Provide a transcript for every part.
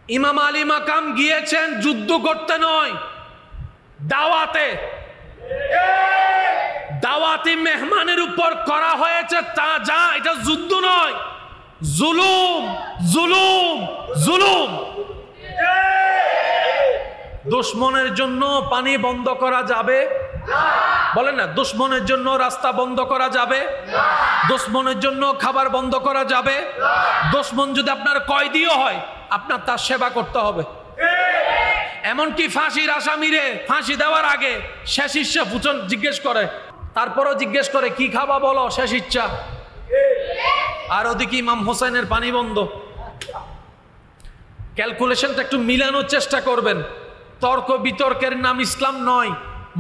ইমাম আলী মাকাম গিয়েছেন যুদ্ধ করতে নয়, দাওয়াতে। দাওয়াতি মেহমানের উপর করা হয়েছে তা যা, এটা যুদ্ধ নয়, জুলুম জুলুম জুলুম। দুশমনের জন্য পানি বন্ধ করা যাবে? বলেন না। দুশমনের জন্য রাস্তা বন্ধ করা যাবে? দুশমনের জন্য খাবার বন্ধ করা যাবে? দুশমন যদি আপনার কয়েদিও হয়, আপনার তার সেবা করতে হবে। এমনকি ফাঁসির আসামিরে ফাঁসি দেওয়ার আগে শেষ ইচ্ছা জিজ্ঞেস করে, তারপরও জিজ্ঞেস করে কি খাবা বলো, শেষ ইচ্ছা। আর ওদিকে ইমাম হোসেনের পানি বন্ধ। ক্যালকুলেশনটা একটু মিলানোর চেষ্টা করবেন। তর্ক বিতর্কের নাম ইসলাম নয়,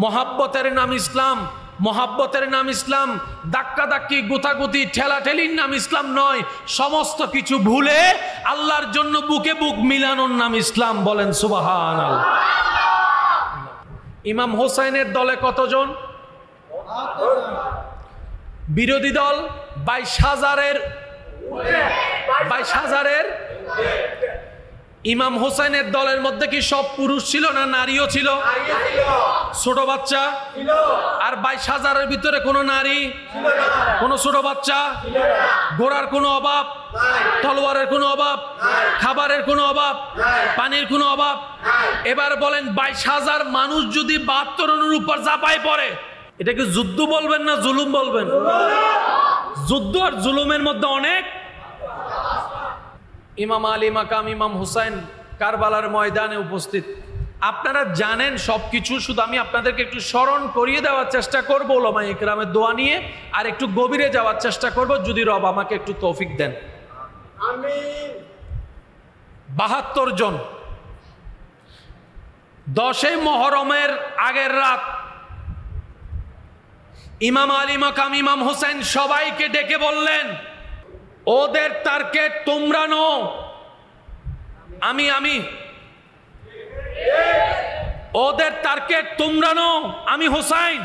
মহাব্বতের নাম ইসলাম। মহাব্বতের নাম ইসলাম। ধাক্কা ধাক্কি গুতাগুতি ঠেলাঠেলির নাম ইসলাম নয়। সমস্ত কিছু ভুলে আল্লাহর জন্য বুকে বুক মিলানোর নাম ইসলাম। বলেন সুবহানাল্লাহ। ইমাম হোসেনের দলে কতজন? বিরোধী দল 22,000-এর। ইমাম হোসেনের দলের মধ্যে কি সব পুরুষ ছিল না নারীও ছিল? ছোট বাচ্চা? আর 22,000-এর ভিতরে কোনো নারী, কোনো ছোট বাচ্চা? ঘোড়ার কোনো অভাব, তলোয়ারের কোনো অভাব, খাবারের কোনো অভাব, পানির কোনো অভাব? এবার বলেন 22,000 মানুষ যদি 72 জনের উপর চাপায় পড়ে, এটাকে যুদ্ধ বলবেন না জুলুম বলবেন? যুদ্ধ আর জুলুমের মধ্যে অনেক। ইমাম আলী মাকাম ইমাম হুসাইন কারবালার ময়দানে উপস্থিত। আপনারা জানেন সবকিছু, শুধু আমি আপনাদেরকে একটু স্মরণ করিয়ে দেওয়ার চেষ্টা করবো উলামা ইকরামের দোয়া নিয়ে, আর একটু গভীরে যাওয়ার চেষ্টা করব যদি রব আমাকে একটু তৌফিক দেন। আমিন। 72 জন। 10 মুহররমের আগের রাত ইমাম আলী মাকাম ইমাম হুসাইন সবাইকে ডেকে বললেন, ওদের টার্গেট তোমরা নো, আমি। ওদের টার্গেট তোমরা নো, আমি হুসাইন।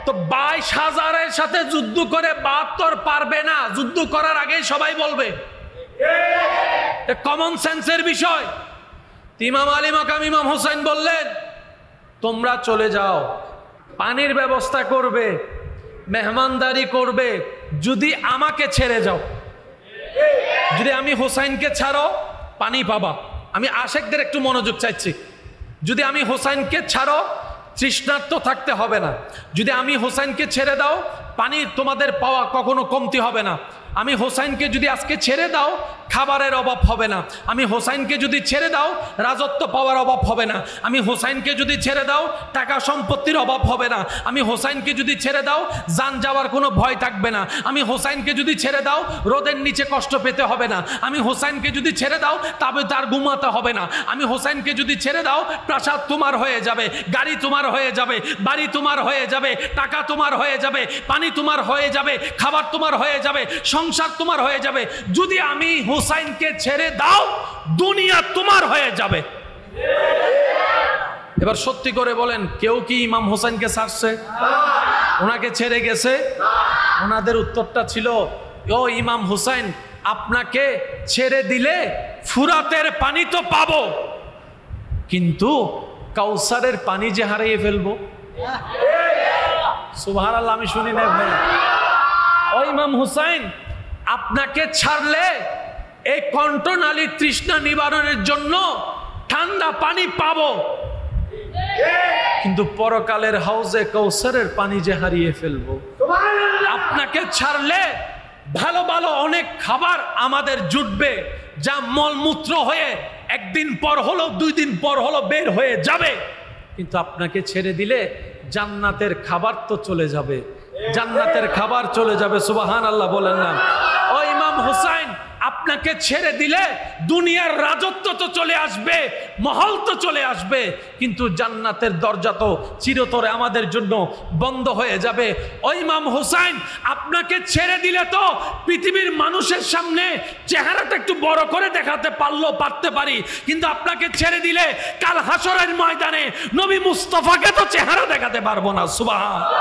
তো 22,000-এর সাথে যুদ্ধ করে 72 পারবে না। যুদ্ধ করার আগেই সবাই বলবে, কমন সেন্সের বিষয়। ইমাম আলী মাকাম ইমাম হুসাইন বললেন, তোমরা চলে যাও, পানির ব্যবস্থা করবে, মেহমানদারি করবে, যদি আমাকে ছেড়ে যাও। যদি আমি হোসাইনকে ছাড়ো, পানি পাবা। আমি আশেকদের একটু মনোযোগ চাইছি। যদি আমি হোসাইনকে ছাড়ো, তৃষ্ণার্ত থাকতে হবে না। যদি আমি হোসাইনকে ছেড়ে দাও, পানি তোমাদের পাওয়া কখনো কমতি হবে না। আমি হোসাইনকে যদি আজকে ছেড়ে দাও, খাবারের অভাব হবে না। আমি হোসাইনকে যদি ছেড়ে দাও, রাজত্ব পাওয়ার অভাব হবে না। আমি হোসাইনকে যদি ছেড়ে দাও, টাকা সম্পত্তির অভাব হবে না। আমি হোসাইনকে যদি ছেড়ে দাও, জান যাওয়ার কোনো ভয় থাকবে না। আমি হোসাইনকে যদি ছেড়ে দাও, রোদের নিচে কষ্ট পেতে হবে না। আমি হোসাইনকে যদি ছেড়ে দাও, তবে তার ঘুমাতে হবে না। আমি হোসাইনকে যদি ছেড়ে দাও, প্রাসাদ তোমার হয়ে যাবে, গাড়ি তোমার হয়ে যাবে, বাড়ি তোমার হয়ে যাবে, টাকা তোমার হয়ে যাবে, পানি তোমার হয়ে যাবে, খাবার তোমার হয়ে যাবে, সংসার তোমার হয়ে যাবে। যদি আমি হুসাইনকে ছেড়ে দাও, দুনিয়া তোমার হয়ে যাবে। এবার সত্যি করে বলেন, কেউ কি ইমাম হোসেনকে ছাড়ছে? ওনাকে ছেড়ে গেছে? ওনাদের উত্তরটা ছিল, ও ইমাম হুসাইন, আপনাকে ছেড়ে দিলে ফুরাতের পানি তো পাবো, কিন্তু কাউসারের পানি যে হারিয়ে ফেলবো। সুবহানাল্লাহ, আমি শুনি না ভাই। ও ইমাম হুসাইন, আপনাকে ছাড়লে এই কণ্ঠনালীর তৃষ্ণা নিবারণের জন্য ঠান্ডা পানি পাবো, কিন্তু পরকালের হাউজে কাউসারের পানি যে হারিয়ে ফেলবো। আপনাকে ছাড়লে ভালো ভালো অনেক খাবার আমাদের জুটবে, যা মলমূত্র হয়ে একদিন পর হলো 2 দিন পর হলো বের হয়ে যাবে, কিন্তু আপনাকে ছেড়ে দিলে জান্নাতের খাবার তো চলে যাবে, জান্নাতের খাবার চলে যাবে। সুবহানাল্লাহ বলেন না। ও ইমাম হুসাইন, আপনাকে ছেড়ে দিলে দুনিয়ার রাজত্ব তো চলে আসবে, মহল তো চলে আসবে, কিন্তু জান্নাতের দরজা তো চিরতরে আমাদের জন্য বন্ধ হয়ে যাবে। ও ইমাম হুসাইন, আপনাকে ছেড়ে দিলে তো পৃথিবীর মানুষের সামনে চেহারাটা একটু বড় করে দেখাতে পারতে পারি, কিন্তু আপনাকে ছেড়ে দিলে কাল হাসরের ময়দানে নবী মুস্তাফাকে তো চেহারা দেখাতে পারবো না। সুবহানাল্লাহ।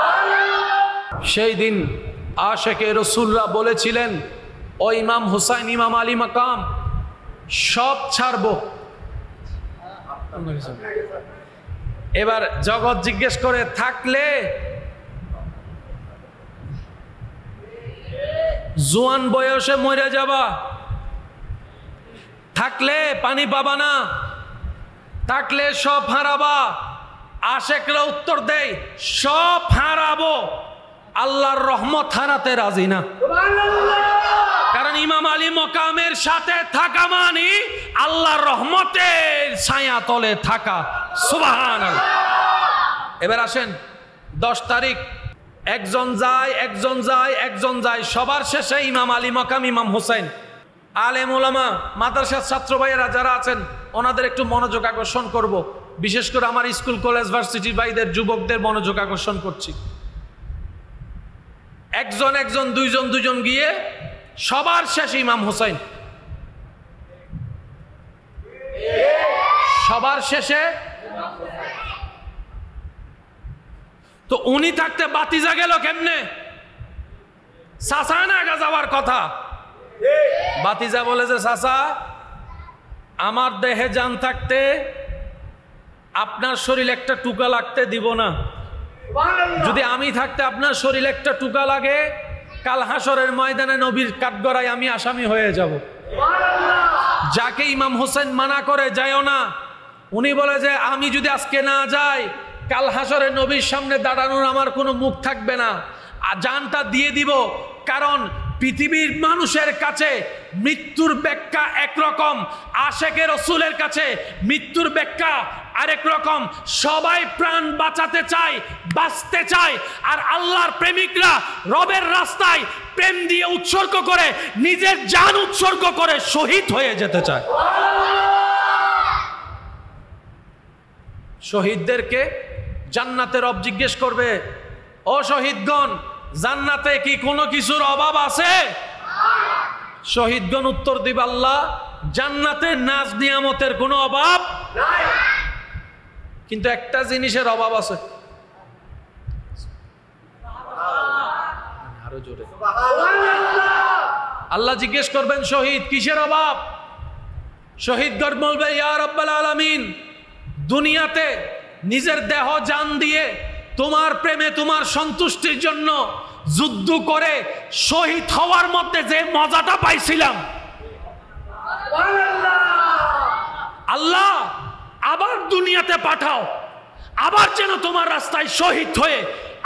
সেই দিন আশিকে রাসূলুল্লাহ বলেছিলেন, ও ইমাম হুসাইন, ইমাম আলী মাকাম, সব ছাড়বো। এবার জগৎ জিজ্ঞেস করে, থাকলে জোয়ান বয়সে মরে যাবা, থাকলে পানি পাবা না, থাকলে সব হারাবা। আশেকরা উত্তর দেয়, সব হারাবো, আল্লাহর রহমত হারাতে রাজি না। কারণ ইমাম আলী মকামের সাথে থাকা মানে আল্লাহর রহমতের ছায়া তলে থাকা। সুবহানাল্লাহ। এবার আসেন 10 তারিখ, একজন যায়, একজন যায়, একজন যায়, সবার শেষে ইমাম আলী মকাম ইমাম হোসেন। আলেম ওলামা, মাদ্রাসার ছাত্র ভাইয়েরা যারা আছেন, ওনাদের একটু মনোযোগ আকর্ষণ করব। বিশেষ করে আমার স্কুল কলেজ ভার্সিটি ভাইদের, যুবকদের মনোযোগ আকর্ষণ করছি। একজন একজন, দুইজন দুইজন গিয়ে সবার শেষে ইমাম হোসেন, সবার শেষে। তো উনি থাকতে বাতিজা গেল কেমনে? চাচা না আগে যাওয়ার কথা। বাতিজা বলে যে, চাচা, আমার দেহে জান থাকতে আপনার শরীর একটা টুকা লাগতে দিব না। যদি আমি থাকতে আপনার শরীর একটা টুকা লাগে, কাল হাসরের ময়দানে নবীর কাঠগড়ায় আমি আসামি হয়ে যাব। যাকে ইমাম হোসেন মানা করে যাইও না, উনি বলে যে আমি যদি আজকে না যাই, কাল হাসরে নবীর সামনে দাঁড়ানোর আমার কোনো মুখ থাকবে না, আর জানটা দিয়ে দিব। কারণ পৃথিবীর মানুষের কাছে মৃত্যুর ব্যাখ্যা একরকম, আশেকে রসুলের কাছে মৃত্যুর ব্যাখ্যা আরেক রকম। সবাই প্রাণ বাঁচাতে চায়, বাঁচতে চায়, আর আল্লাহর প্রেমিকরা রবের রাস্তায় প্রেম দিয়ে উৎসর্গ করে, নিজের জান উৎসর্গ করে শহীদ হয়ে যেতে চায়। শহীদদেরকে জান্নাতে রব জিজ্ঞেস করবে, ও শহীদগণ, জান্নাতে কি কোনো কিছুর অভাব আছে? শহীদগণ উত্তর দিবে, আল্লাহ, জান্নাতে নাজ নিয়ামতের কোনো অভাব নাই, কিন্তু একটা জিনিসের অভাব আছে। আরো জোরে। আল্লাহ জিজ্ঞেস করবেন, শহীদ, কিসের অভাব? শহীদগণ বলবে, ইয়া রাব্বাল আলামিন, দুনিয়াতে নিজের দেহ জান দিয়ে তোমার প্রেমে, তোমার সন্তুষ্টির জন্য যুদ্ধ করে শহীদ হওয়ার মধ্যে যে মজাটা পাইছিলাম, আল্লাহ আবার দুনিয়াতে পাঠাও, আবার যেন তোমার রাস্তায় শহীদ হয়ে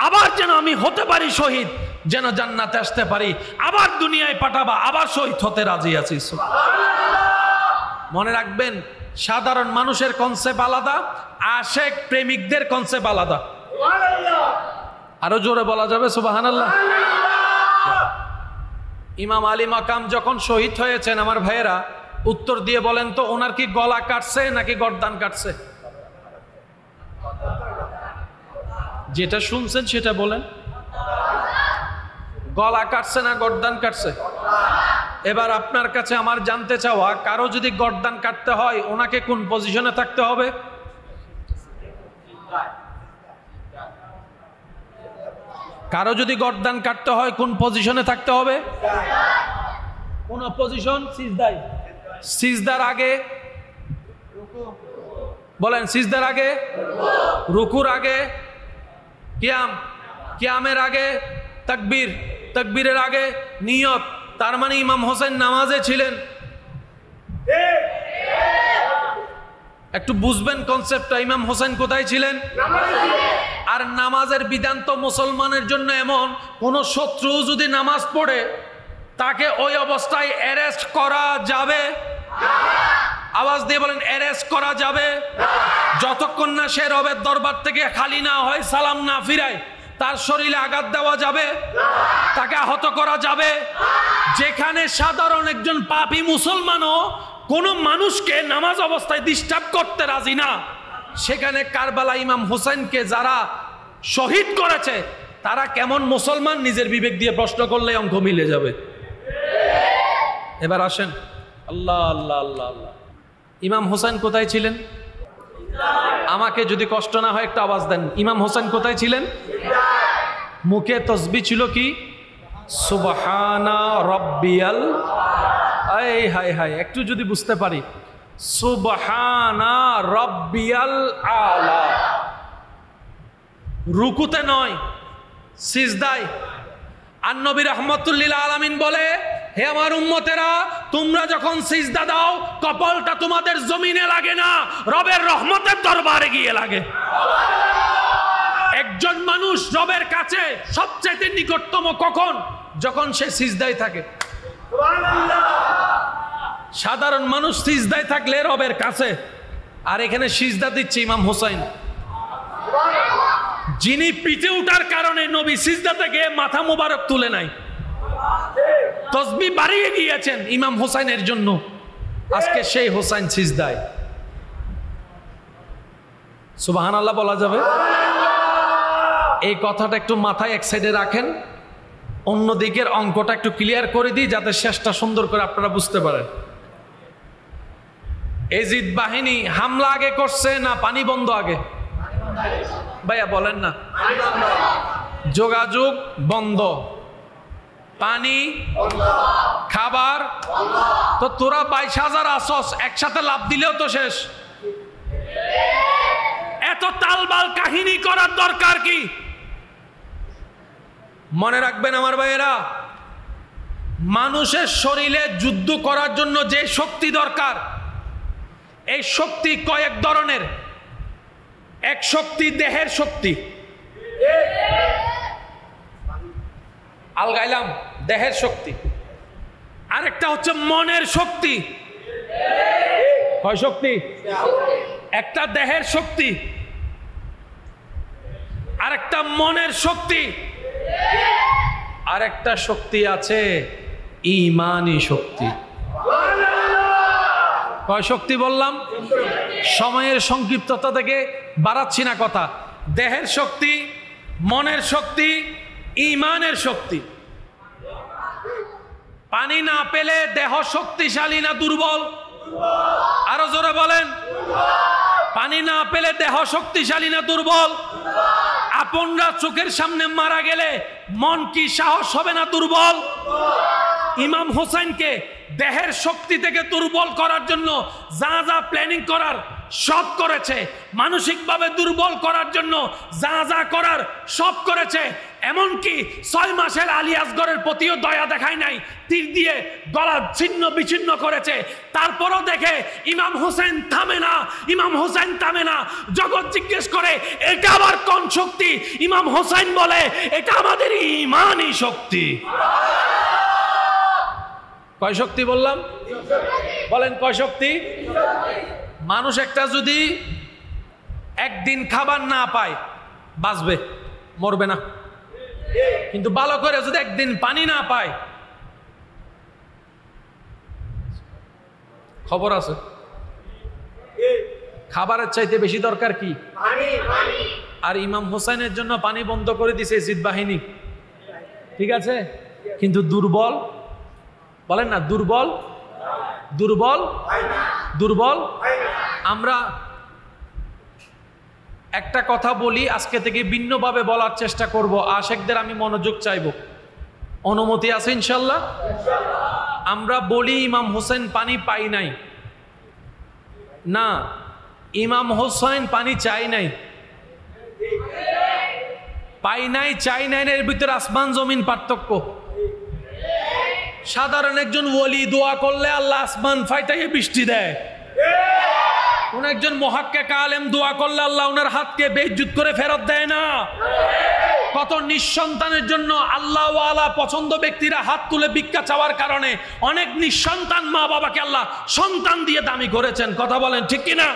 আবার যেন আমি হতে পারি শহীদ, যেন জান্নাতে আসতে পারি। আবার দুনিয়ায় পাঠাবা, আবার শহীদ হতে রাজি আছি। মনে রাখবেন, সাধারণ মানুষের কনসেপ্ট আলাদা, আশেক প্রেমিকদের কনসেপ্ট আলাদা। আরো জোরে বলা যাবে সুবহানাল্লাহ। ইমাম আলী মাকাম যখন শহীদ হয়েছেন, আমার ভাইয়েরা উত্তর দিয়ে বলেন তো, ওনার কি গলা কাটছে নাকি গর্দান কাটছে? যেটা শুনছেন সেটা বলেন। গলা কাটছে না গর্দান কাটছে? এবার আপনার কাছে আমার জানতে চাওয়া, কারো যদি গর্দান কাটতে হয়, ওনাকে কোন পজিশনে থাকতে হবে? কারো যদি গর্দান কাটতে হয়, কোন পজিশনে থাকতে হবে? কোন পজিশন? সিজদায়। সিজদার আগে বলেন, সিজদার আগে, রুকুর আগে, কিয়াম, কিয়ামের আগে তাকবীর, তাকবীরের আগে নিয়ত। তার মানে ইমাম হোসেন নামাজে ছিলেন। একটু বুঝবেন কনসেপ্টটা, ইমাম হোসেন কোথায় ছিলেন? আর নামাজের বিধান তো মুসলমানের জন্য এমন, কোন শত্রু যদি নামাজ পড়ে তাকে ওই অবস্থায় অ্যারেস্ট করা যাবে? আওয়াজ দিয়ে বলেন, অ্যারেস্ট করা যাবে? যতক্ষণ না সে রবের দরবার থেকে খালি না হয়, সালাম না ফিরায়, তার শরীরে আঘাত দেওয়া যাবে? তাকে আহত করা যাবে? যেখানে সাধারণ একজন পাপী মুসলমানও কোন মানুষকে নামাজ অবস্থায় ডিস্টার্ব করতে রাজি না, সেখানে কারবালা ইমাম হোসেনকে যারা শহীদ করেছে তারা কেমন মুসলমান? নিজের বিবেক দিয়ে প্রশ্ন করলে অঙ্ক মিলে যাবে। এবার আসেন, আল্লাহ আল্লাহ আল্লাহ আল্লাহ, ইমাম হোসেন কোথায় ছিলেন? আমাকে যদি কষ্ট না হয় একটা আওয়াজ দেন, ইমাম হোসেন কোথায় ছিলেন? মুখে তসবিহ ছিল কি? সুবহানা রব্বিয়াল। এই হাই হাই, একটু যদি বুঝতে পারি, সুবহানা রাব্বিয়াল আলা, রুকুতে নয়, সিজদায়। আর নবী রাহমাতুল লিল আলামিন বলে, হে আমার উম্মতেরা, তোমরা যখন সিজদা দাও কপালটা তোমাদের জমিনে লাগে না, রবের রহমতের দরবারে গিয়ে লাগে। একজন মানুষ রবের কাছে সবচাইতে নিকটতম কখন? যখন সে সিজদায় থাকে। সাধারণ মানুষ সিজদায় থাকলে রবের কাছে, আর এখানে সিজদা দিচ্ছে ইমাম হোসাইন, যিনি পিঠে উঠার কারণে নবী সিজদা থেকে মাথা মোবারক তুলে নাই, তসবিহ বাড়িয়ে গিয়েছেন ইমাম হোসাইনের জন্য। আজকে সেই হোসাইন সিজদায়। সুবহানাল্লাহ বলা যাবে? এই কথাটা একটু মাথায় এক সাইডে রাখেন, অন্য দিকের অঙ্কটা একটু ক্লিয়ার করে দিই যাতে শেষটা সুন্দর করে আপনারা বুঝতে পারেন। এজিদ বাহিনী হামলা আগে করছে না পানি বন্ধ আগে? ভাইয়া বলেন না। যোগাযোগ বন্ধ, পানি, খাবার। তো তোরা 22,000 আসস, একসাথে লাভ দিলেও তো শেষ। এত তালবাল কাহিনী করার দরকার কি? মনে রাখবেন আমার ভাইয়েরা, মানুষের শরীরে যুদ্ধ করার জন্য যে শক্তি দরকার, এই শক্তি কয়েক ধরনের। এক শক্তি দেহের শক্তি, আলগাইলাম, দেহের শক্তি। আরেকটা হচ্ছে মনের শক্তি। কয় শক্তি? একটা দেহের শক্তি, আরেকটা মনের শক্তি, আরেকটা শক্তি আছে ঈমানী শক্তি। কয় শক্তি বললাম? সময়ের সংক্ষিপ্ততা থেকে বাড়াচ্ছি না কথা। দেহের শক্তি, মনের শক্তি, ঈমানের শক্তি। পানি না পেলে দেহ শক্তিশালী না দুর্বল? আরো জোরে বলেন। পানি না পেলে দেহ শক্তিশালী না দুর্বল? আপনরা চোখের সামনে মারা গেলে মন কি সাহস হবে না দুর্বল? ইমাম হোসেনকে দেহের শক্তি থেকে দুর্বল করার জন্য যা যা প্ল্যানিং করার সব করেছে, মানসিকভাবে দুর্বল করার জন্য যা যা করার সব করেছে। এমনকি 6 মাসের আলী আসগরের প্রতিও দয়া দেখায় নাই, তীর দিয়ে গলা ছিন্ন বিচ্ছিন্ন করেছে। তারপরও দেখে ইমাম হোসেন থামে না, ইমাম হোসেন থামে না। জগৎ জিজ্ঞেস করে এটা আবার কোন শক্তি? ইমাম হোসেন বলে এটা আমাদের ঈমানী শক্তি। কয় শক্তি বললাম? বলেন কয় শক্তি? মানুষ একটা যদি একদিন খাবার না পায় বাঁচবে, মরবে না। কিন্তু ভালো করে যদি একদিন পানি না পায়, খবর আছে খাবারের চাইতে বেশি দরকার কি? আর ইমাম হোসেনের জন্য পানি বন্ধ করে দিছে এজিদ বাহিনী, ঠিক আছে? কিন্তু দুর্বল, বলেন না দুর্বল, দুর্বল, দুর্বল। আমরা একটা কথা বলি, আজকে থেকে ভিন্নভাবে বলার চেষ্টা করব। আশেকদের আমি মনোযোগ চাইব, অনুমতি আছে ইনশাল্লাহ? আমরা বলি ইমাম হোসেন পানি পাই নাই, না, ইমাম হোসেন পানি চাই নাই। পাই নাই চাই নাই এর ভিতরে আসমান জমিন পার্থক্য। সাধারণ একজন ওলি দোয়া করলে আল্লাহ আসমান ফাইটাইয়ে বৃষ্টি দেয়। কোন একজন মুহাক্কিক আলেম দোয়া করলে আল্লাহ ওনার হাতকে বেইজ্জত করে ফেরত দেয় না। কত নিঃসন্তানের জন্য আল্লাহ ওয়ালা পছন্দ ব্যক্তিরা হাত তুলে ভিক্ষা চাওয়ার কারণে অনেক নিঃসন্তান মা বাবাকে আল্লাহ সন্তান দিয়ে দামি করেছেন। কথা বলেন ঠিক কিনা?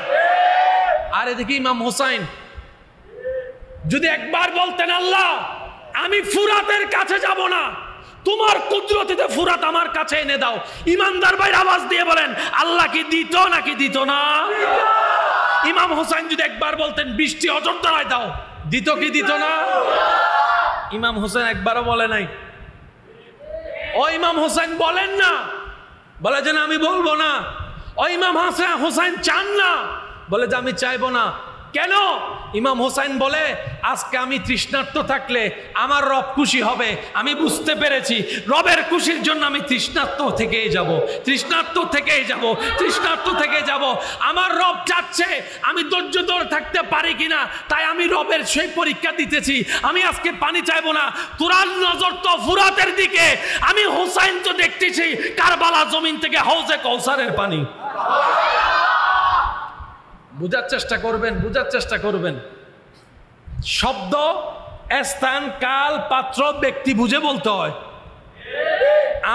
আর এদিকে ইমাম হোসেন যদি একবার বলতেন আল্লাহ আমি ফুরাতের কাছে যাব না, তোমার কুদরতিতে ফুরাত আমার কাছে এনে দাও, ইমানদার ভাই আওয়াজ দিয়ে বলেন আল্লাহ কি দিত নাকি দিত না? ইমাম হোসেন যদি একবার বলতেন বৃষ্টি অযোধ্যায় দাও, দিত কি দিত না? ইমাম হোসেন একবারও বলে নাই। ও ইমাম হোসেন বলেন না, বলে যে আমি বলবো না। ও ইমাম হোসেন চান না, বলে যে আমি চাইবো না। কেন? ইমাম হোসাইন বলে, আজকে আমি তৃষ্ণার্ত থাকলে আমার রব খুশি হবে। আমি বুঝতে পেরেছি রবের খুশির জন্য আমি তৃষ্ণার্ত থেকেই যাব, তৃষ্ণার্ত থেকেই যাব, তৃষ্ণার্ত থেকে যাব। আমার রব চাচ্ছে আমি ধৈর্য ধরে থাকতে পারি কিনা, তাই আমি রবের সেই পরীক্ষা দিতেছি। আমি আজকে পানি চাইবো না, তোরার নজর তো ফুরাতের দিকে, আমি হোসাইন তো দেখতেছি কারবালা জমিন থেকে হাউজে কৌসারের পানি। বুঝার চেষ্টা করবেন, বুঝার চেষ্টা করবেন। শব্দ, স্থান, কাল, পাত্র, ব্যক্তি বুঝে বলতে হয়।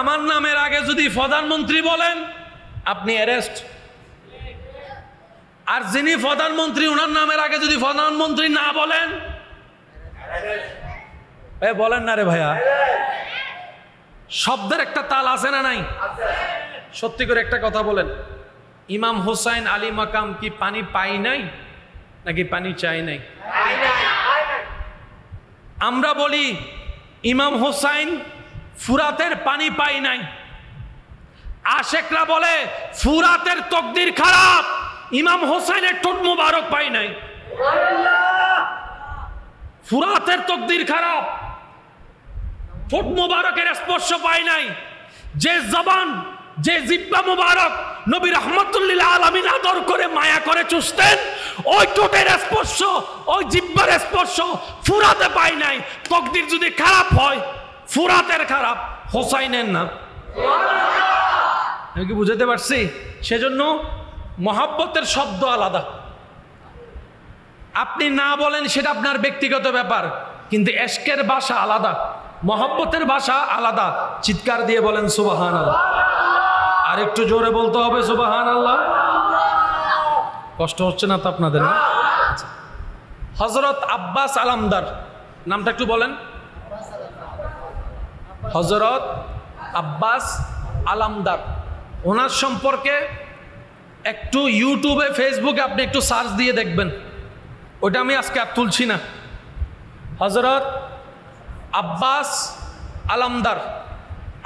আমার নামের আগে যদি প্রধানমন্ত্রী বলেন আপনি অ্যারেস্ট, আর যিনি প্রধানমন্ত্রী ওনার নামের আগে যদি প্রধানমন্ত্রী না বলেন, বলেন না রে ভাইয়া, শব্দের একটা তাল আছে না নাই? সত্যি করে একটা কথা বলেন, ইমাম হোসাইন আলী মাকাম কি পানি পাই নাই নাকি পানি চাই নাই? আমরা বলি ইমাম হোসাইন ফুরাতের পানি পাই নাই, আশেকরা বলে ফুরাতের তকদির খারাপ, ইমাম হোসাইনের ঠোঁট মুবারক পাই নাই। ফুরাতের তকদির খারাপ, ঠোঁট মুবারকের স্পর্শ পাই নাই। যে জবান, যে জিহ্বা মুবারক নবী রাহমাতুল লিল আলামিন আদর করে মায়া করে চুষতেন, ওই ঠোঁটের স্পর্শ, ওই জিহ্বার স্পর্শ ফুরাতে পাই নাই। তকদির যদি খারাপ হয়, ফুরাতের খারাপ, হোসাইনের না। আমি কি বুঝাতে পারছি? সেজন্য মহাব্বতের শব্দ আলাদা, আপনি না বলেন সেটা আপনার ব্যক্তিগত ব্যাপার, কিন্তু এশকের ভাষা আলাদা, মহাব্বতের ভাষা আলাদা। চিৎকার দিয়ে বলেন সুবহানাল্লাহ। আর একটু জোরে বলতে হবে সুবহানাল্লাহ। কষ্ট হচ্ছে না তো আপনাদের? হযরত আব্বাস আলামদার নামটা একটু বলেন। হযরত আব্বাস আলামদার, ওনার সম্পর্কে একটু ইউটিউবে, ফেসবুকে আপনি একটু সার্চ দিয়ে দেখবেন। ওটা আমি আজকে আর তুলছি না। হযরত আব্বাস আলামদার,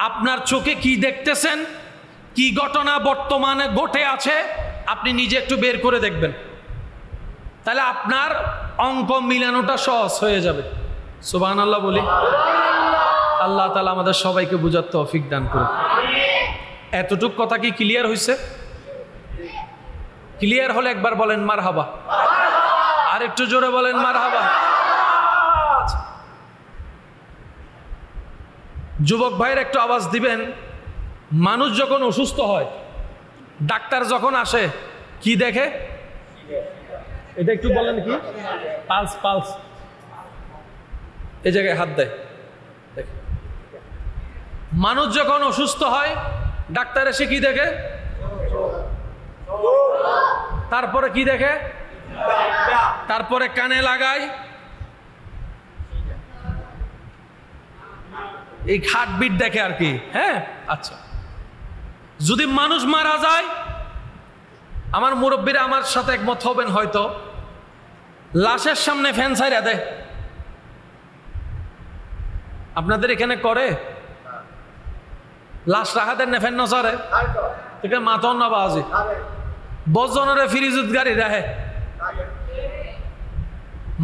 আপনার চোখে কি দেখতেছেন, কি ঘটনা বর্তমানে ঘটে আছে, আপনি নিজে একটু বের করে দেখবেন, তাহলে আপনার অঙ্ক মিলানোটা সহজ হয়ে যাবে। সুবহানাল্লাহ বলি। আল্লাহ তাআলা আমাদের সবাইকে বুঝার তৌফিক দান করুন। এতটুক কথা কি ক্লিয়ার হয়েছে? ক্লিয়ার হলে একবার বলেন মারহাবা, আর একটু জোরে বলেন মারহাবা। যুবক ভাইয়ের একটু আওয়াজ দিবেন। মানুষ যখন অসুস্থ হয়, ডাক্তার যখন আসে, কি দেখে? এটা একটু বলেন কি? Pulse, pulse. এই জায়গায় হাত দেয়। মানুষ যখন অসুস্থ হয়, ডাক্তার এসে কি দেখে? তারপরে কি দেখে? তারপরে কানে লাগায়, এই হার্টবিট দেখে আর কি। হ্যাঁ, আচ্ছা। যদি মানুষ মারা যায়, আমার মুরব্বীরা আমার সাথে একমত হবেন হয়তো, লাশের সামনে ফ্যান ছাইরা দেয়। আপনাদের এখানে করে? লাশ রাখা দেন না ফ্যান নসারে, ঠিক আছে, মাথন না বাজে বজনের ফিরিজুত গাড়ি রাখে।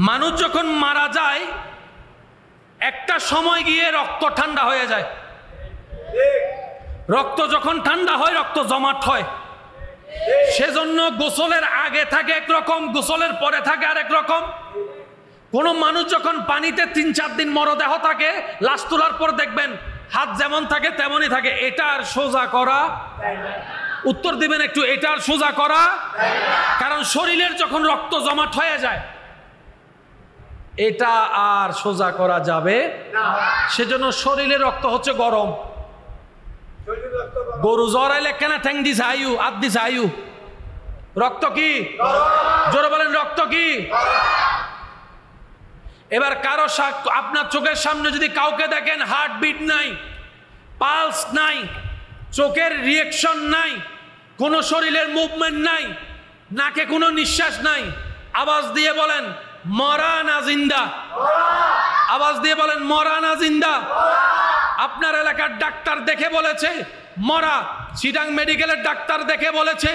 মানুষ যখন মারা যায়, একটা সময় গিয়ে রক্ত ঠান্ডা হয়ে যায়। রক্ত যখন ঠান্ডা হয়, রক্ত জমাট হয়। সেজন্য গোসলের আগে থাকে একরকম, গোসলের পরে থাকে আরেক রকম। কোন মানুষ যখন পানিতে 3-4 দিন মরদেহ থাকে, লাশ তোলার পর দেখবেন হাত যেমন থাকে তেমনই থাকে। এটা আর সোজা করা, উত্তর দিবেন একটু, এটা আর সোজা করা, কারণ শরীরের যখন রক্ত জমাট হয়ে যায়, এটা আর সোজা করা যাবে না। সেজন্য শরীরের রক্ত হচ্ছে গরম। গরু জ্বর আইলে কেন ঠ্যাং দিছে আয়ু, আদ দিছে আয়ু, রক্ত কি? জোরে বলেন, রক্ত কি? এবার কারো আপনার চোখের সামনে যদি কাউকে দেখেন হার্টবিট নাই, পালস নাই, চোখের রিয়েকশন নাই, কোনো শরীরের মুভমেন্ট নাই, নাকে কোনো নিঃশ্বাস নাই, আওয়াজ দিয়ে বলেন মরা না জিন্দা? আওয়াজ দিয়ে বলেন মরা না জিন্দা? আপনার এলাকার ডাক্তার দেখে বলেছে মরা, চিটাং মেডিকেলের ডাক্তার দেখে বলেছে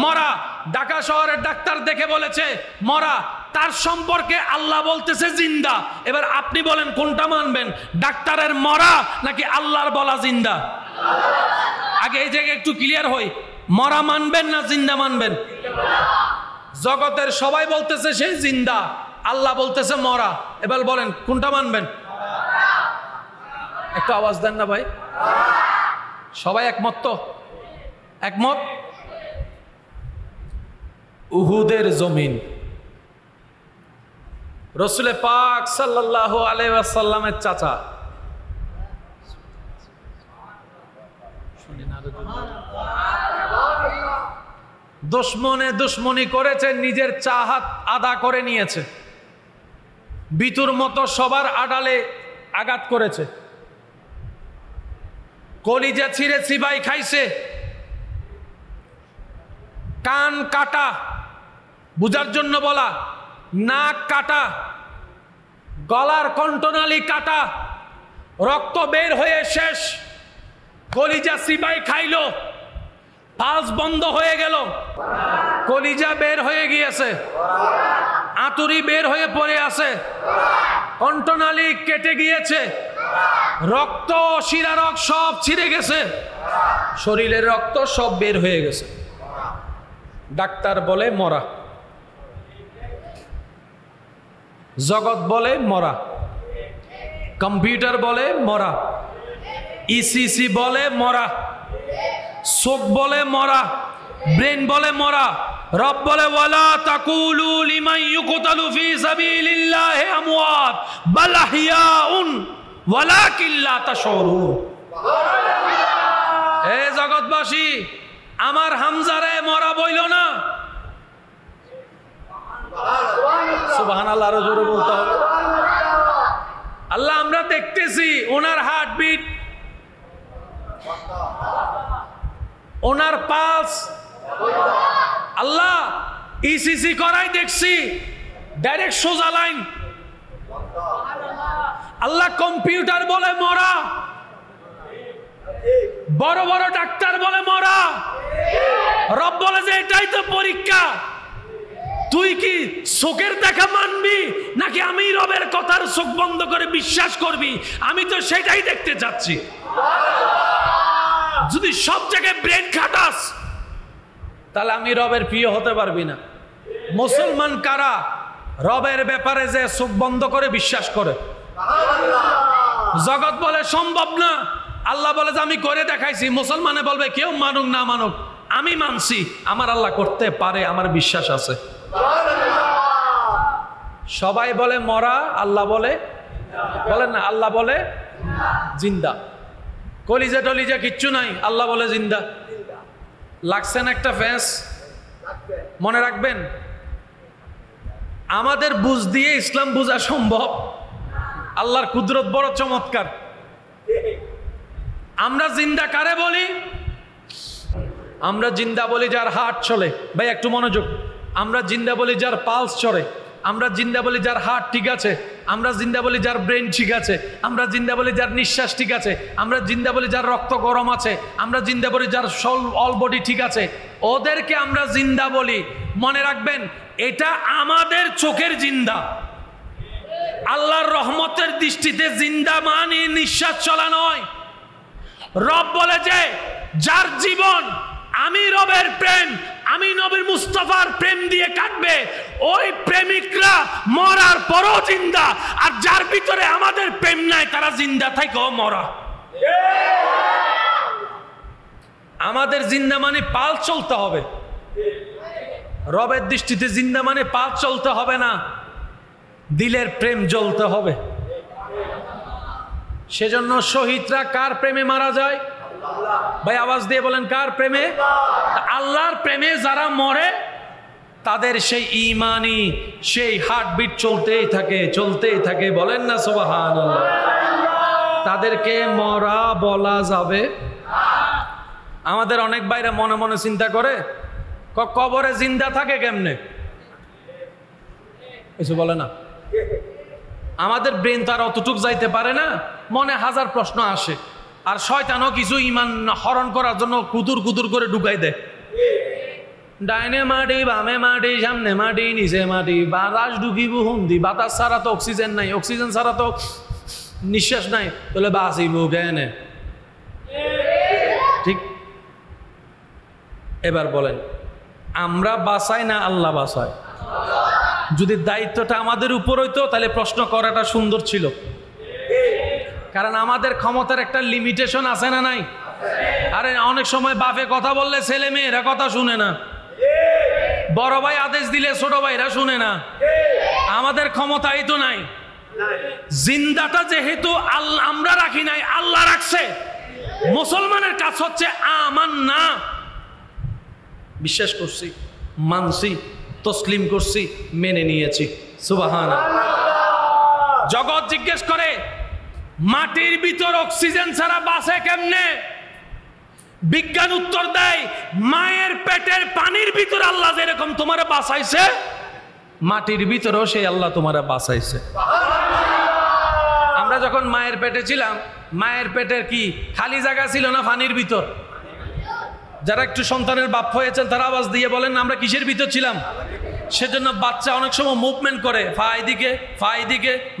মরা, ঢাকা শহরের ডাক্তার দেখে বলেছে মরা, তার সম্পর্কে আল্লাহ বলতেছে জিন্দা। এবার আপনি বলেন কোনটা মানবেন, ডাক্তারের মরা নাকি আল্লাহর বলা জিন্দা? আগে এই জায়গায় একটু ক্লিয়ার হই, মরা মানবেন না জিন্দা মানবেন? জগতের সবাই বলতেছে সে জিন্দা, আল্লাহ বলতেছে মরা, এবার বলেন কোনটা মানবেন? একটু আওয়াজ দেন না ভাই, সবাই একমত তো? একমত? উহুদের জমিন, রসুল পাক সাল্লাল্লাহু আলাইহি ওয়াসাল্লামের চাচা, দুশমনে দুশমনি করেছে, নিজের চাহাত আদা করে নিয়েছে, বিতুর মতো সবার আড়ালে আঘাত করেছে, কলিজা ছিঁড়ে চিবাই খাইছে, কান কাটা, বুঝার জন্য বলা, নাক কাটা, গলার কণ্ঠনালী কাটা, রক্ত বের হয়ে শেষ, কলিজা চিবাই খাইলো, পালস বন্ধ হয়ে গেল, কলিজা বের হয়ে গিয়েছে, আতুরি বের হয়ে পড়ে আছে, কণ্ঠনালী কেটে গিয়েছে, রক্ত শিরারক সব ছিঁড়ে গেছে, শরীরের রক্ত সব বের হয়ে গেছে, ডাক্তার বলে মরা, জগৎ বলে মরা, কম্পিউটার বলে মরা, ইসিসি বলে মরা, চোখ বলে মরা, ব্রেন বলে মরা, রব বলে ওয়ালা তাকুলু লিমান ইউকতালু ফি সাবিলিল্লাহি আমওয়াত বাল আহইয়াউন ওয়ালাকিন লা তাশউরুন। হে জগৎবাসী, আমার হামজারে মরা বইল না, সুবহানাল্লাহ, আরো জোরে বলতে হবে। আল্লাহ আমরা দেখতেছি ওনার হার্টবিট, ওনার পালস, আল্লাহ ইসিসি করাই দেখছি ডাইরেক্ট সোজা লাইন, আল্লাহ কম্পিউটার বলে মরা, বড় বড় ডাক্তার বলে মরা, রব বলে যে এটাই তো পরীক্ষা, তুই কি চোখের দেখা মানবি নাকি আমি রবের কথার চোখ বন্ধ করে বিশ্বাস করবি? আমি তো সেটাই দেখতে চাচ্ছি। যদি সব জায়গায় ব্রেন খাটাস তাহলে আমি রবের প্রিয় হতে পারবি না। মুসলমান কারা রবের ব্যাপারে যে চোখ বন্ধ করে বিশ্বাস করে? জগৎ বলে সম্ভব না, আল্লাহ বলে যে আমি করে দেখাইছি। মুসলমানে বলবে কেউ মানুক না মানুক, আমি মানছি আমার আল্লাহ করতে পারে, আমার বিশ্বাস আছে। সবাই বলে মরা, আল্লাহ বলে, বলেন না, আল্লাহ বলে জিন্দা। কলিজা টলিজা কিচ্ছু নাই, আল্লাহ বলে জিন্দা। লাগছেন একটা ফ্যাঁস, মনে রাখবেন আমাদের বুঝ দিয়ে ইসলাম বোঝা সম্ভব, আল্লাহর কুদরত বড় চমৎকার। আমরা জিন্দা কারে বলি? আমরা জিন্দা বলি যার হার্ট চলে। ভাই একটু মনোযোগ, আমরা জিন্দা বলি যার পালস চলে, আমরা জিন্দা বলি যার হার্ট ঠিক আছে, আমরা জিন্দা বলি যার ব্রেন ঠিক আছে, আমরা জিন্দা বলি যার নিঃশ্বাস ঠিক আছে, আমরা জিন্দা বলি যার রক্ত গরম আছে, আমরা জিন্দা বলি যার অল বডি ঠিক আছে, ওদেরকে আমরা জিন্দা বলি। মনে রাখবেন এটা আমাদের চোখের জিন্দা, আল্লাহর রহমতের দৃষ্টিতে জিন্দা মানে নিঃশ্বাস চলা নয়। রব বলে যে যার জীবন আমি রবের প্রেম, আমি নবী মুস্তাফার প্রেম দিয়ে কাটবে, ওই প্রেমিকরা মরার পরও জিন্দা। আর যার ভিতরে আমাদের প্রেম নাই তারা জিন্দা থেকেও মরা। আমাদের জিন্দা মানে পাল চলতে হবে, রবের দৃষ্টিতে জিন্দা মানে পাল চলতে হবে না, দিলের প্রেম জ্বলতে হবে। সেজন্য শহীদরা কার প্রেমে মারা যায়? ভাই আওয়াজ দিয়ে বলেন কার প্রেমে? আল্লাহর প্রেমে যারা মরে তাদের সেই ঈমানি, সেই হার্টবিট চলতেই থাকে, চলতেই থাকে। বলেন না সুবহানাল্লাহ। তাদেরকে মরা বলা যাবে। আমাদের অনেক ভাইরা মনে মনে চিন্তা করে কবরে জিন্দা থাকে কেমনে, কিছু বলে না। আমাদের ব্রেন তো আর অতটুক যাইতে পারে না, মনে হাজার প্রশ্ন আসে। আর শয়তানও কিছু ইমান হরণ করার জন্য কুতুর কুতুর করে ঢুকাই দেয়। ডাইনে মাটি, বামে মাটি, সামনে মাটি, নিচে মাটি, বাতাস ঢুকিব হুন্দি, বাতাস ছাড়া তো অক্সিজেন নাই, অক্সিজেন ছাড়া তো নিঃশ্বাস নাই, তাহলে বাঁচিব কেনে? ঠিক। এবার বলেন, আমরা বাঁচাই না আল্লাহ বাঁচায়? যদি দায়িত্বটা আমাদের উপর হইতো তাহলে প্রশ্ন করাটা সুন্দর ছিল, কারণ আমাদের ক্ষমতার একটা লিমিটেশন আছে না নাই? আরে অনেক সময় বাপে কথা বললে ছেলে মেয়েরা কথা শুনে না, বড় ভাই আদেশ দিলে ছোট ভাইরা শুনে না। আমাদের ক্ষমতাই তো নাই। জিন্দাটা যেহেতু আমরা রাখি নাই, আল্লাহ রাখছে। মুসলমানের কাজ হচ্ছে আমান্না, বিশ্বাস করছি, মানছি, তসলিম করছি, মেনে নিয়েছি। সুবহানাল্লাহ। জগৎ জিজ্ঞেস করে মাটির ভিতর অক্সিজেন ছাড়া বাঁচে কেমনে? বিজ্ঞান উত্তর দেয়, মায়ের পেটের পানির ভিতর আল্লাহ যেরকম তোমারে বাঁচাইছে, মাটির ভিতরেও সেই আল্লাহ তোমারে বাঁচাইছে। আমরা যখন মায়ের পেটে ছিলাম, মায়ের পেটের কি খালি জায়গা ছিল না পানির ভিতর? যারা একটু সন্তানের বাপ হয়েছেন তারা আওয়াজ দিয়ে বলেন না আমরা কিসের ভিতর ছিলাম? সেজন্য বাচ্চা অনেক সময় মুভমেন্ট করে, ফাই দিকে,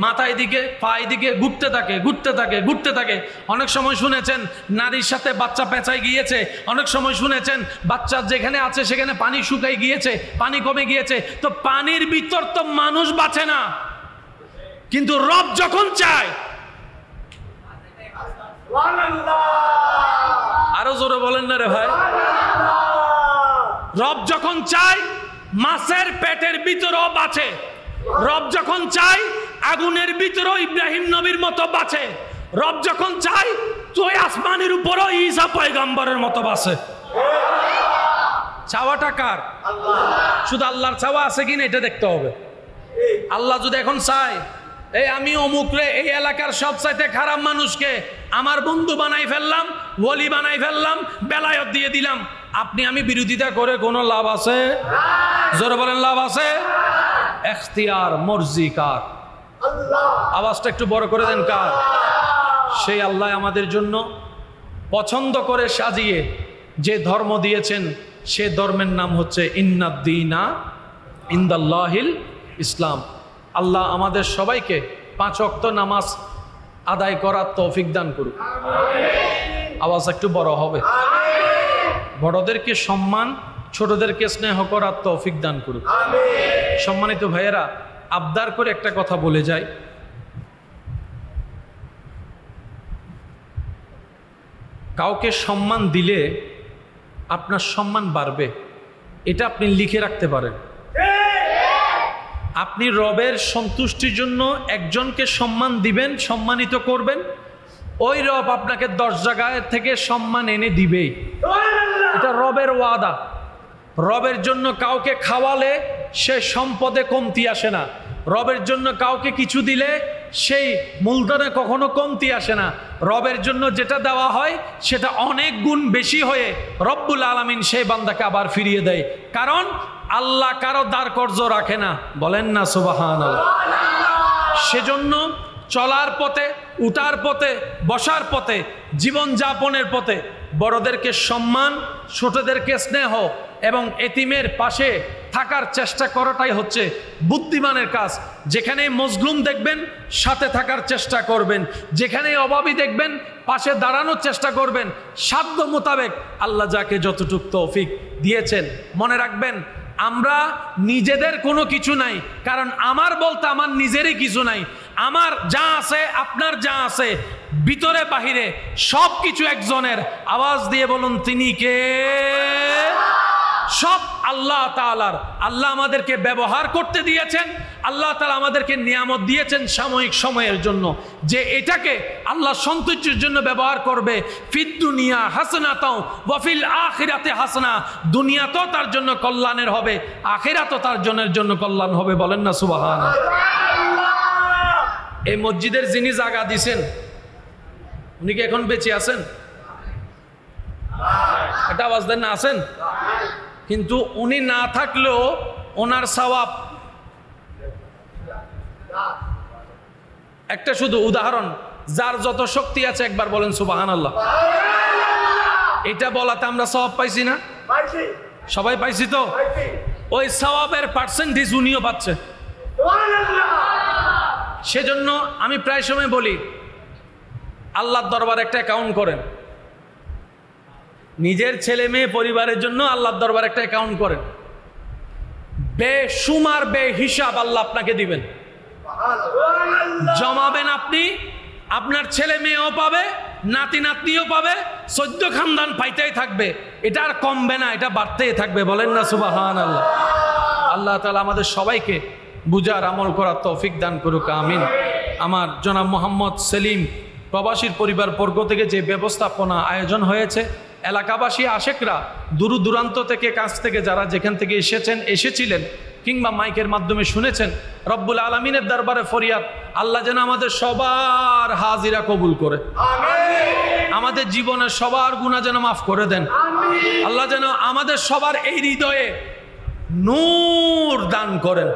মাথায় দিকে, ফাই দিকে, ঘুরতে থাকে, ঘুরতে থাকে, ঘুরতে থাকে। অনেক সময় শুনেছেন নারীর সাথে বাচ্চা পেঁচাই গিয়েছে, অনেক সময় শুনেছেন বাচ্চা যেখানে আছে সেখানে পানি শুকাই গিয়েছে, পানি কমে গিয়েছে। তো পানির ভিতর তো মানুষ বাঁচে না, কিন্তু রব যখন চায়, আরো জোরে বলেন না রে ভাই, রব যখন চায় মাছের পেটের ভিতরেও বাঁচে। রব যখন চায় আগুনের ভিতরেও ইব্রাহিম নবীর মতো বাঁচে। রব যখন চায় তো আসমানের উপরও ঈসা পয়গম্বরের মতো বাঁচে। চাওয়াটা কার? শুধু আল্লাহর চাওয়া আছে কিনা এটা দেখতে হবে। আল্লাহ যদি এখন চায় এই আমি অমুক রে, এই এলাকার সবচাইতে খারাপ মানুষকে আমার বন্ধু বানাই ফেললাম, ওলি বানাই ফেললাম, বেলায়ত দিয়ে দিলাম, আপনি আমি বিরোধিতা করে কোনো লাভ আছে? জোরে বলেন লাভ আছে? এখতিয়ার মর্জি কার? আওয়াজটা একটু বড় করে দেন কার? সেই আল্লাহ আমাদের জন্য পছন্দ করে সাজিয়ে যে ধর্ম দিয়েছেন, সে ধর্মের নাম হচ্ছে ইন্নাদ্দীনা ইনদাল্লাহিল ইসলাম। আল্লাহ আমাদের সবাইকে 5 ওয়াক্ত নামাজ আদায় করার তৌফিক দান করুক। আওয়াজ একটু বড় হবে। বড়দেরকে সম্মান, ছোটদেরকে স্নেহ করার তৌফিক দান করুক। সম্মানিত ভাইয়েরা, আবদার করে একটা কথা বলে যাই, কাউকে সম্মান দিলে আপনার সম্মান বাড়বে, এটা আপনি লিখে রাখতে পারেন। আপনি রবের সন্তুষ্টির জন্য একজনকে সম্মান দিবেন, সম্মানিত করবেন, ওই রব আপনাকে 10 জায়গায় থেকে সম্মান এনে দিবেই। এটা রবের ওয়াদা। রবের জন্য কাউকে খাওয়ালে সে সম্পদে কমতি আসে না। রবের জন্য কাউকে কিছু দিলে সেই মূলধনে কখনো কমতি আসে না। রবের জন্য যেটা দেওয়া হয় সেটা অনেক গুণ বেশি হয়ে রব্বুল আলামিন সেই বান্দাকে আবার ফিরিয়ে দেয়। কারণ আল্লাহ কারো দ্বার কর্জ রাখে না, বলেন না সুবহানাল্লাহ। সেজন্য চলার পথে, উঠার পথে, বসার পথে, জীবন যাপনের পথে বড়দেরকে সম্মান, ছোটদেরকে স্নেহ এবং এতিমের পাশে থাকার চেষ্টা করাটাই হচ্ছে বুদ্ধিমানের কাজ। যেখানে মজলুম দেখবেন সাথে থাকার চেষ্টা করবেন, যেখানে অভাবী দেখবেন পাশে দাঁড়ানোর চেষ্টা করবেন, সাধ্য মোতাবেক আল্লাহ যাকে যতটুকু তৌফিক দিয়েছেন। মনে রাখবেন আমরা নিজেদের কোনো কিছু নাই, কারণ আমার বলতে আমার নিজেরই কিছু নাই। আমার যা আছে, আপনার যা আছে, ভিতরে বাহিরে সব কিছু একজনের। আওয়াজ দিয়ে বলুন তিনি কে? সব আল্লাহ তাআলার। আল্লাহ আমাদেরকে ব্যবহার করতে দিয়েছেন, আল্লাহ তাআলা আমাদেরকে নিয়ামত দিয়েছেন সাময়িক সময়ের জন্য, যে এটাকে আল্লাহ সন্তুষ্টির জন্য ব্যবহার করবে। ফিদ দুনিয়া হাসানাতাও ওয়া ফিল আখিরাতে হাসানা, দুনিয়াতেও তার জন্য কল্যাণের হবে, আখিরাতেও তার জন্য কল্যাণ হবে। বলেন না সুবহানাল্লাহ। এই মসজিদের যিনি জায়গা দিয়েছেন উনি কি এখন বেঁচে আছেন? এটা আওয়াজ দেন না, আছেন? কিন্তু উনি না থাকলেও ওনার সওয়াব। একটা শুধু উদাহরণ, যার যত শক্তি আছে একবার বলেন সুবহানাল্লাহ। এটা বলাতে আমরা সওয়াব পাইছি না? সবাই পাইছি তো? ওই সওয়াবের পার্সেন্টেজ উনিও পাচ্ছে। সেজন্য আমি প্রায় সময় বলি, আল্লাহর দরবারে একটা অ্যাকাউন্ট করেন। নিজের ছেলে মেয়ে পরিবারের জন্য আল্লাহর দরবারে একটা অ্যাকাউন্ট করেন। বেশুমার বেহিসাব আল্লাহ আপনাকে দিবেন। জমাবেন আপনি, আপনার ছেলে মেয়েও পাবে, নাতি নাতনিও পাবে, 14 খানদান পাইতেই থাকবে। এটা আর কমবে না, এটা বাড়তেই থাকবে। বলেন না সুবহানাল্লাহ। আল্লাহ তাআলা আমাদের সবাইকে বুঝার আমল করার তৌফিক দান করুক, আমিন। আমার জনাব মোহাম্মদ সেলিম প্রবাসীর পরিবার বর্গ থেকে যে ব্যবস্থাপনা আয়োজন হয়েছে, এলাকাবাসী আশেকরা দূর দূরান্ত থেকে কাছ থেকে যারা যেখান থেকে এসেছিলেন কিংবা মাইকের মাধ্যমে শুনেছেন, রব্বুল আলামিনের দরবারে ফরিয়াদ, আল্লাহ যেন আমাদের সবার হাজিরা কবুল করে, আমাদের জীবনের সবার গুনাহ যেন মাফ করে দেন। আল্লাহ যেন আমাদের সবার এই হৃদয়ে নূর দান করেন।